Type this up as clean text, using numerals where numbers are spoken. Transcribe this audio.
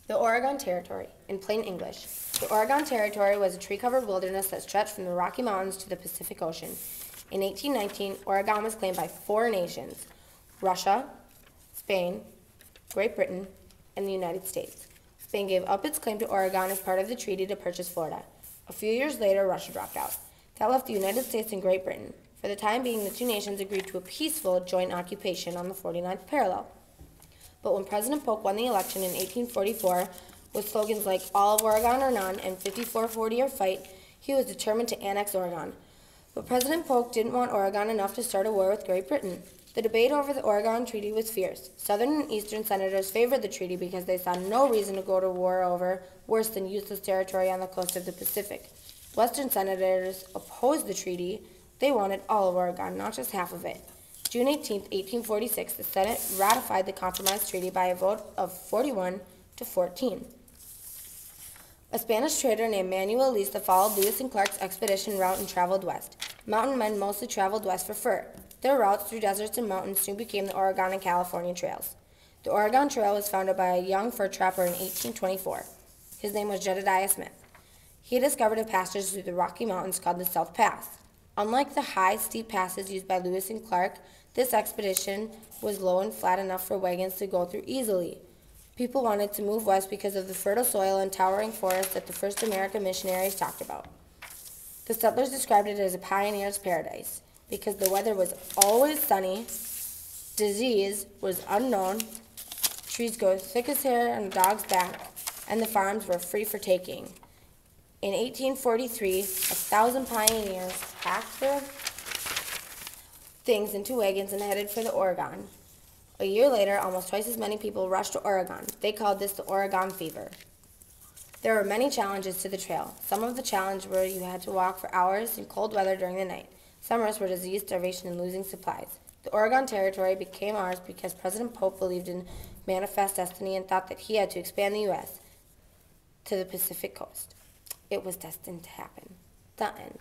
The Oregon Territory. In plain English, the Oregon Territory was a tree-covered wilderness that stretched from the Rocky Mountains to the Pacific Ocean. In 1819, Oregon was claimed by 4 nations: Russia, Spain, Great Britain, and the United States. Spain gave up its claim to Oregon as part of the treaty to purchase Florida. A few years later, Russia dropped out. That left the United States and Great Britain. For the time being, the 2 nations agreed to a peaceful joint occupation on the 49th parallel. But when President Polk won the election in 1844, with slogans like "All of Oregon or None" and "54-40 or Fight," he was determined to annex Oregon. But President Polk didn't want Oregon enough to start a war with Great Britain. The debate over the Oregon Treaty was fierce. Southern and Eastern senators favored the treaty because they saw no reason to go to war over worse than useless territory on the coast of the Pacific. Western senators opposed the treaty. They wanted all of Oregon, not just half of it. June 18, 1846, the Senate ratified the compromise treaty by a vote of 41 to 14. A Spanish trader named Manuel Lisa followed Lewis and Clark's expedition route and traveled west. Mountain men mostly traveled west for fur. Their routes through deserts and mountains soon became the Oregon and California trails. The Oregon Trail was founded by a young fur trapper in 1824. His name was Jedediah Smith. He discovered a passage through the Rocky Mountains called the South Pass. Unlike the high, steep passes used by Lewis and Clark, this expedition was low and flat enough for wagons to go through easily. People wanted to move west because of the fertile soil and towering forests that the first American missionaries talked about. The settlers described it as a pioneer's paradise because the weather was always sunny, disease was unknown, trees grew thick as hair on a dog's back, and the farms were free for taking. In 1843, 1,000 pioneers packed their things into wagons and headed for the Oregon. A year later, almost twice as many people rushed to Oregon. They called this the Oregon Fever. There were many challenges to the trail. Some of the challenges were you had to walk for hours in cold weather during the night. Some risks were disease, starvation, and losing supplies. The Oregon Territory became ours because President Polk believed in manifest destiny and thought that he had to expand the U.S. to the Pacific coast. It was destined to happen. The end.